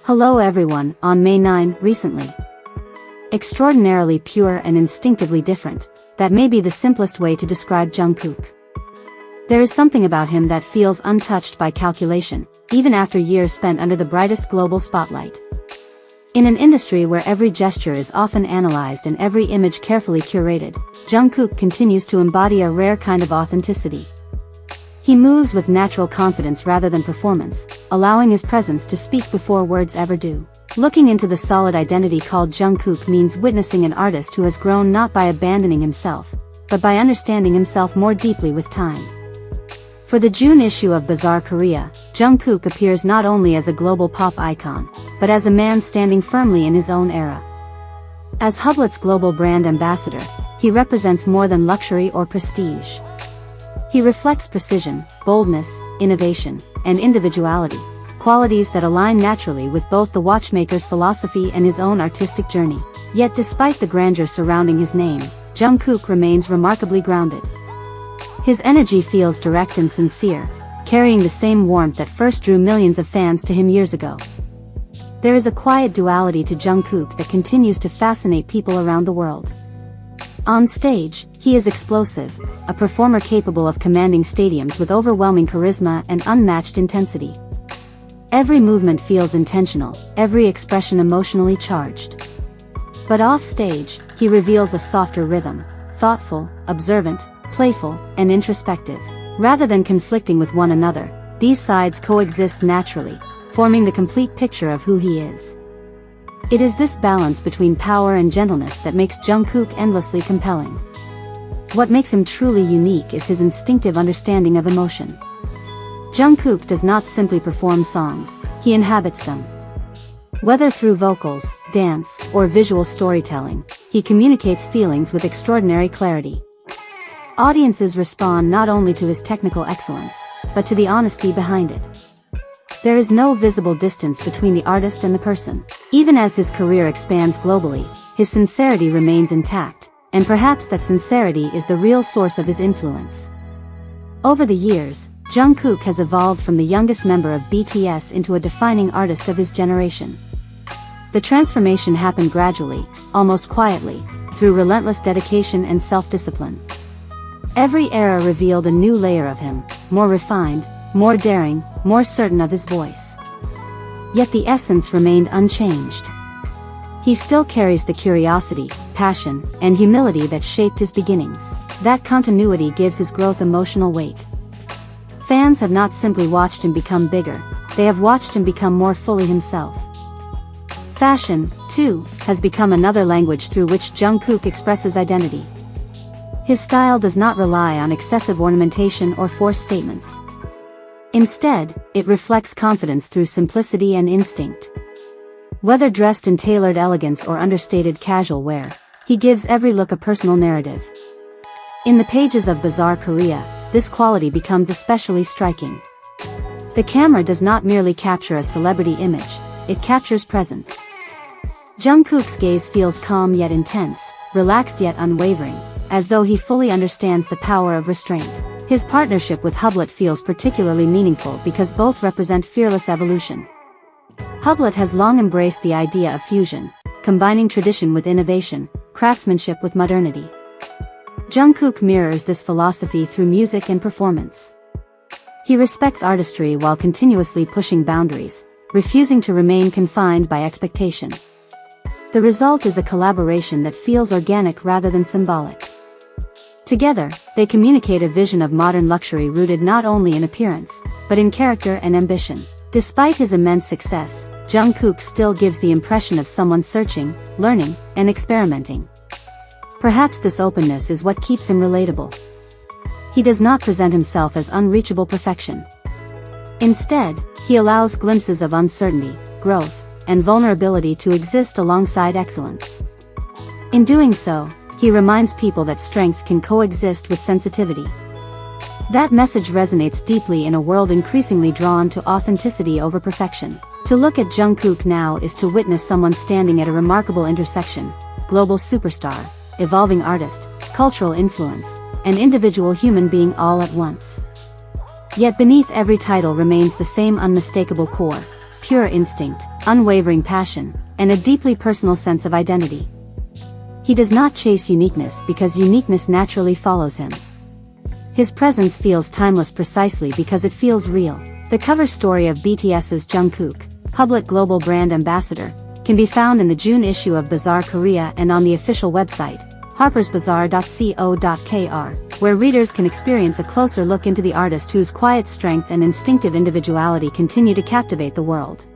Hello everyone, on May 9, recently. Extraordinarily pure and instinctively different, that may be the simplest way to describe Jungkook. There is something about him that feels untouched by calculation, even after years spent under the brightest global spotlight. In an industry where every gesture is often analyzed and every image carefully curated, Jungkook continues to embody a rare kind of authenticity. He moves with natural confidence rather than performance, allowing his presence to speak before words ever do. Looking into the solid identity called Jungkook means witnessing an artist who has grown not by abandoning himself, but by understanding himself more deeply with time. For the June issue of Bazaar Korea, Jungkook appears not only as a global pop icon, but as a man standing firmly in his own era. As Hublot's global brand ambassador, he represents more than luxury or prestige. He reflects precision, boldness, innovation, and individuality, qualities that align naturally with both the watchmaker's philosophy and his own artistic journey. Yet despite the grandeur surrounding his name, Jungkook remains remarkably grounded. His energy feels direct and sincere, carrying the same warmth that first drew millions of fans to him years ago. There is a quiet duality to Jungkook that continues to fascinate people around the world. On stage, he is explosive, a performer capable of commanding stadiums with overwhelming charisma and unmatched intensity. Every movement feels intentional, every expression emotionally charged. But off stage, he reveals a softer rhythm, thoughtful, observant, playful, and introspective. Rather than conflicting with one another, these sides coexist naturally, forming the complete picture of who he is. It is this balance between power and gentleness that makes Jungkook endlessly compelling. What makes him truly unique is his instinctive understanding of emotion. Jungkook does not simply perform songs, he inhabits them. Whether through vocals, dance, or visual storytelling, he communicates feelings with extraordinary clarity. Audiences respond not only to his technical excellence, but to the honesty behind it. There is no visible distance between the artist and the person. Even as his career expands globally, his sincerity remains intact, and perhaps that sincerity is the real source of his influence. Over the years, Jungkook has evolved from the youngest member of BTS into a defining artist of his generation. The transformation happened gradually, almost quietly, through relentless dedication and self-discipline. Every era revealed a new layer of him, more refined, more daring, more certain of his voice. Yet the essence remained unchanged. He still carries the curiosity, passion, and humility that shaped his beginnings. That continuity gives his growth emotional weight. Fans have not simply watched him become bigger, they have watched him become more fully himself. Fashion, too, has become another language through which Jungkook expresses identity. His style does not rely on excessive ornamentation or forced statements. Instead, it reflects confidence through simplicity and instinct. Whether dressed in tailored elegance or understated casual wear, he gives every look a personal narrative. In the pages of Bazaar Korea, this quality becomes especially striking. The camera does not merely capture a celebrity image, it captures presence. Jungkook's gaze feels calm yet intense, relaxed yet unwavering, as though he fully understands the power of restraint. His partnership with Hublot feels particularly meaningful because both represent fearless evolution. Hublot has long embraced the idea of fusion, combining tradition with innovation, craftsmanship with modernity. Jungkook mirrors this philosophy through music and performance. He respects artistry while continuously pushing boundaries, refusing to remain confined by expectation. The result is a collaboration that feels organic rather than symbolic. Together, they communicate a vision of modern luxury rooted not only in appearance, but in character and ambition. Despite his immense success, Jungkook still gives the impression of someone searching, learning, and experimenting. Perhaps this openness is what keeps him relatable. He does not present himself as unreachable perfection. Instead, he allows glimpses of uncertainty, growth, and vulnerability to exist alongside excellence. In doing so, he reminds people that strength can coexist with sensitivity. That message resonates deeply in a world increasingly drawn to authenticity over perfection. To look at Jungkook now is to witness someone standing at a remarkable intersection: global superstar, evolving artist, cultural influence, and individual human being all at once. Yet beneath every title remains the same unmistakable core: pure instinct, unwavering passion, and a deeply personal sense of identity. He does not chase uniqueness because uniqueness naturally follows him. His presence feels timeless precisely because it feels real. The cover story of BTS'S Jungkook, Hublot Global Brand Ambassador, can be found in the June issue of Bazaar Korea and on the official website, harpersbazaar.co.kr, where readers can experience a closer look into the artist whose quiet strength and instinctive individuality continue to captivate the world.